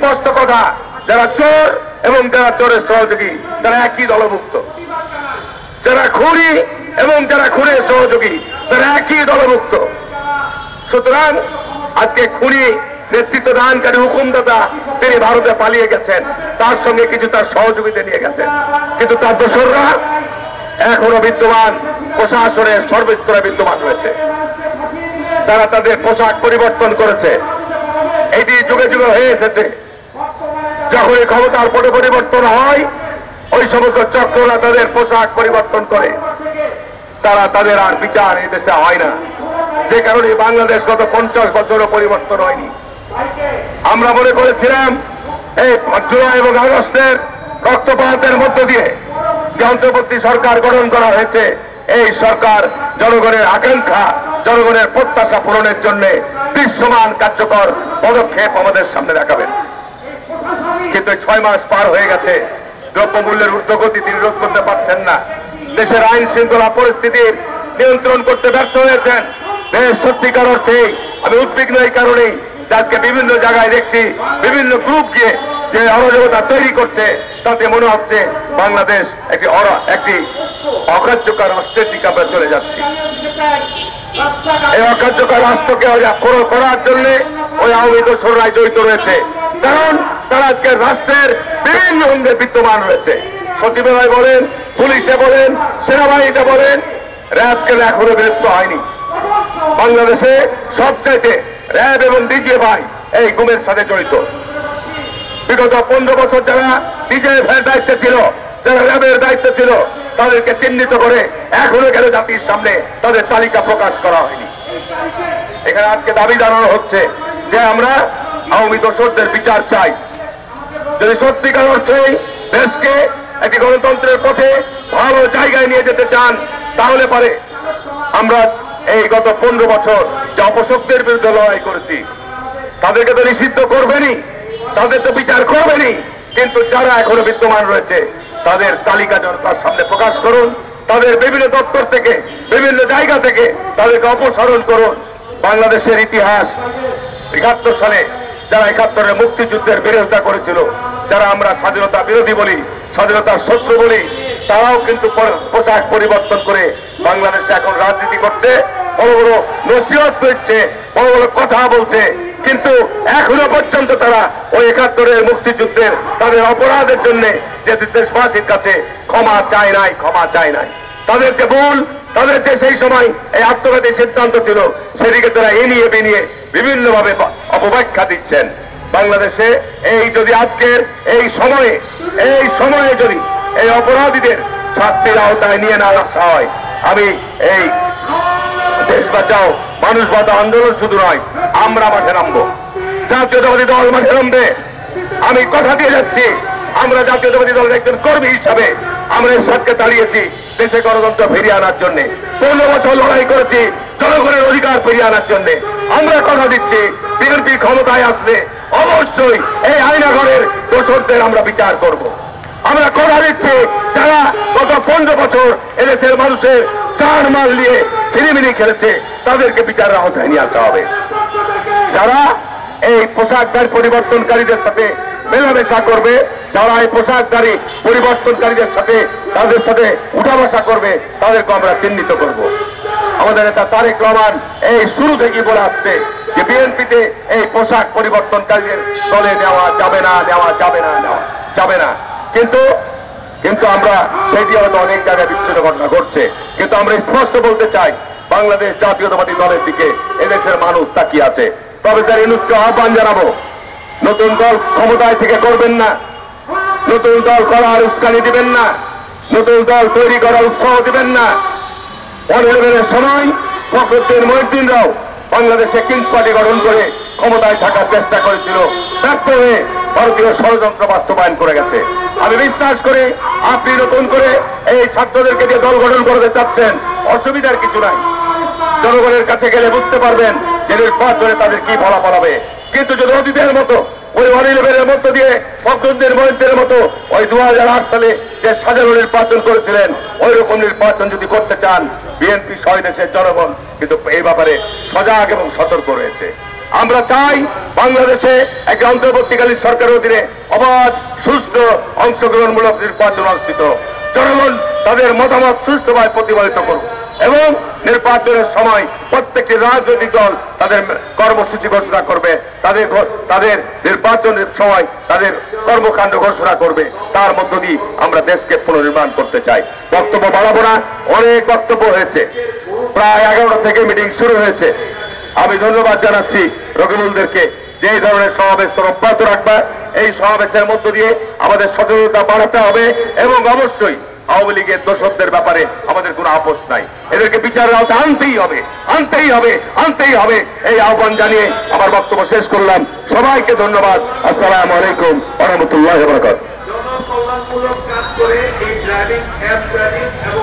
স্পষ্ট কথা, যারা চোর এবং যারা চোরের সহযোগী তারা একই দলভুক্ত, যারা খুনি এবং যারা খুনের সহযোগী তারা একই দলভুক্ত। সুতরাং আজকে খুনি নেতৃত্ব দানকারী হুকুমদাতা তিনি ভারতে পালিয়ে গেছেন, তার সঙ্গে কিছু তার সহযোগিতা নিয়ে গেছেন, কিন্তু তার দোসররা এখনো বিদ্যমান, প্রশাসনের সর্বস্তরে বিদ্যমান রয়েছে। তারা তাদের পোশাক পরিবর্তন করেছে, এটি যুগে যুগে হয়ে এসেছে। যখন এই ক্ষমতার পরিবর্তন হয় ওই সমস্ত চক্ররা তাদের পোশাক পরিবর্তন করে, তারা তাদের আর বিচার এই দেশে হয় না, যে কারণে বাংলাদেশ গত 50 বছরও পরিবর্তন হয়নি। আমরা মনে করেছিলাম এই জুলাই এবং আগস্টের রক্তপাতের মধ্য দিয়ে যে অন্তর্বর্তী সরকার গঠন করা হয়েছে, এই সরকার জনগণের আকাঙ্ক্ষা, জনগণের প্রত্যাশা পূরণের জন্য দৃশ্যমান কার্যকর পদক্ষেপ আমাদের সামনে দেখাবেন। কিন্তু 6 মাস পার হয়ে গেছে, দ্রব্যমূল্যের ঊর্ধ্বগতি তিনি রোধ করতে পারছেন না, দেশের আইন শৃঙ্খলা পরিস্থিতির নিয়ন্ত্রণ করতে ব্যর্থ হয়েছেন। দেশ সত্যিকার অর্থে আমি উদ্বিগ্ন এই কারণেই যে আজকে বিভিন্ন জায়গায় দেখছি বিভিন্ন গ্রুপ গিয়ে যে অরাজকতা তৈরি করছে, তাতে মনে হচ্ছে বাংলাদেশ একটি অকার্যকর রাষ্ট্রের দিকে আমরা চলে যাচ্ছি। এই অকার্যকর রাষ্ট্রকে করার জন্য ওই আওয়ামী দোসররাই জড়িত রয়েছে, কারণ তারা আজকে রাষ্ট্রের বিভিন্ন অঙ্গে বিদ্যমান রয়েছে। সচিবালয় বলেন, পুলিশে বলেন, সেনাবাহিনীতে বলেন, র্যাব কেন এখনো বিলুপ্ত হয়নি। বাংলাদেশে সবচাইতে র্যাব এবং ডিজিএফআই এই গুমের সাথে জড়িত। বিগত 15 বছর যারা ডিজিএফআই দায়িত্বে ছিল, যারা র্যাবের দায়িত্বে ছিল, তাদেরকে চিহ্নিত করে এখনো কেন জাতির সামনে তাদের তালিকা প্রকাশ করা হয়নি। এখানে আজকে দাবি জানানো হচ্ছে যে আমরা আওয়ামী দোসরদের বিচার চাই। যদি সত্যিকার অর্থেই দেশকে একটি গণতন্ত্রের পথে ভালো জায়গায় নিয়ে যেতে চান, তাহলে পারে আমরা এই গত 15 বছর যে অপশক্তির বিরুদ্ধে লড়াই করেছি তাদেরকে তো নিষিদ্ধ করবেনই, তাদের তো বিচার করবেনই, কিন্তু যারা এখনো বিদ্যমান রয়েছে তাদের তালিকা জনতার সামনে প্রকাশ করুন, তাদের বিভিন্ন দপ্তর থেকে বিভিন্ন জায়গা থেকে তাদেরকে অপসারণ করুন। বাংলাদেশের ইতিহাস ৭১ সালে যারা ৭১-এর মুক্তিযুদ্ধের বিরোধিতা করেছিল, যারা আমরা স্বাধীনতা বিরোধী বলি, স্বাধীনতার শত্রু বলি, তারাও কিন্তু পোশাক পরিবর্তন করে বাংলাদেশে এখন রাজনীতি করছে, বড় বড় নসিহত দিচ্ছে, বড় বড় কথা বলছে, কিন্তু এখনো পর্যন্ত তারা ওই ৭১-এর মুক্তিযুদ্ধের তাদের অপরাধের জন্য যে দেশবাসীর কাছে ক্ষমা চায় নাই। তাদের যে ভুল, তাদের যে সেই সময় এই আত্মঘাতী সিদ্ধান্ত ছিল, সেদিকে তারা এনিয়ে বিনিয়ে বিভিন্নভাবে অপব্যাখ্যা দিচ্ছেন। বাংলাদেশে এই যদি আজকের এই সময়ে যদি এই অপরাধীদের শাস্তির আওতায় নিয়ে না আসা হয়, আমি এই দেশ বাঁচাও মানুষ বাঁচাও আন্দোলন শুধু নয়, আমরা মাঠে নামবো, জাতীয়তাবাদী দল মাঠে নামবে। আমি কথা দিয়ে যাচ্ছি, আমরা জাতীয়তাবাদী দলের একজন কর্মী হিসাবে আমরা এরশাদকে দাঁড়িয়েছি দেশে গণতন্ত্র ফিরিয়ে আনার জন্য। 15 বছর লড়াই করেছি জনগণের অধিকার ফিরিয়ে আনার জন্য। আমরা কথা দিচ্ছি বিএনপি ক্ষমতায় আসলে অবশ্যই এই আয়নাঘরের দোষরদের আমরা বিচার করব। আমরা কথা দিচ্ছি যারা গত 15 বছর এদেশের মানুষের জান মাল নিয়ে ছিনিমিনি খেলেছে, তাদেরকে বিচারের আওতায় নিয়ে আসা হবে। যারা এই পোশাকদার পরিবর্তনকারীদের সাথে মেলামেশা করবে, যারা এই পোশাকদারি পরিবর্তনকারীদের সাথে তাদের সাথে উঠা বসা করবে, তাদেরকে আমরা চিহ্নিত করব। আমাদের নেতা তারেক রহমান এই শুরু থেকে বলে আসছে যে বিএনপিতে এই পোশাক পরিবর্তনকারীদের দলে নেওয়া যাবে না। কিন্তু আমরা সেটি হয়তো অনেক জায়গায় বিচ্ছিন্ন ঘটনা ঘটছে, কিন্তু আমরা স্পষ্ট বলতে চাই বাংলাদেশ জাতীয়তাবাদী দলের দিকে এদেশের মানুষ তাকিয়ে আছে। প্রফেসর ইউনূসকে আহ্বান জানাবো, নতুন দল ক্ষমতায় থেকে করবেন না, নতুন দল করার উস্কানি দিবেন না, নতুন দল তৈরি করার উৎসাহ দিবেন না। 11-এর সময় ফখরুদ্দিন মহিউদ্দিনরাও বাংলাদেশে কিংস পার্টি গঠন করে ক্ষমতায় থাকার চেষ্টা করেছিল, ব্যর্থ হয়ে ভারতীয় ষড়যন্ত্র বাস্তবায়ন করে গেছে। আমি বিশ্বাস করি আপনি নতুন করে এই ছাত্রদেরকে দিয়ে দল গঠন করতে চাচ্ছেন, অসুবিধার কিছু নাই। জনগণের কাছে গেলে বুঝতে পারবেন যে নির্বাচনে তাদের কি ফলাফল হবে। কিন্তু যদি অতীতের মতো ওই 11-এর মধ্য দিয়ে ফখরুদ্দিন মহিউদ্দিনের মতো ওই 2008 সালে যে সাজানো নির্বাচন করেছিলেন, ওই রকম নির্বাচন যদি করতে চান, বিএনপি সহ দেশের জনগণ কিন্তু এই ব্যাপারে সজাগ এবং সতর্ক রয়েছে। আমরা চাই বাংলাদেশে একটি অন্তর্বর্তীকালীন সরকারের অধীনে অবাধ সুস্থ অংশগ্রহণমূলক নির্বাচন অনুষ্ঠিত। জনগণ তাদের মতামত সুষ্ঠুভাবে প্রতিফলিত করুক এবং নির্বাচনের সময় প্রত্যেকটি রাজনৈতিক দল তাদের কর্মসূচি ঘোষণা করবে, তাদের নির্বাচনের সময় তাদের কর্মকাণ্ড ঘোষণা করবে। তার মধ্য দিয়ে আমরা দেশকে পুনর্নির্মাণ করতে চাই। বক্তব্য বাড়াবো না, অনেক বক্তব্য হয়েছে, প্রায় 11টা থেকে মিটিং শুরু হয়েছে। আমি ধন্যবাদ জানাচ্ছি রকিবুলদেরকে যে এই ধরনের সমাবেশ অব্যাহত রাখবা। এই সমাবেশের মধ্য দিয়ে আমাদের সচেতনতা বাড়াতে হবে এবং অবশ্যই আওয়ামী লীগের দোষকদের ব্যাপারে আমাদের কোনো আপোষ নাই, এদেরকে বিচারের আওতায় আনতেই হবে, আনতেই হবে, আনতেই হবে। এই আহ্বান জানিয়ে আমার বক্তব্য শেষ করলাম। সবাইকে ধন্যবাদ। আসসালামু আলাইকুম ওয়া রাহমাতুল্লাহি ওয়া বারাকাতুহু।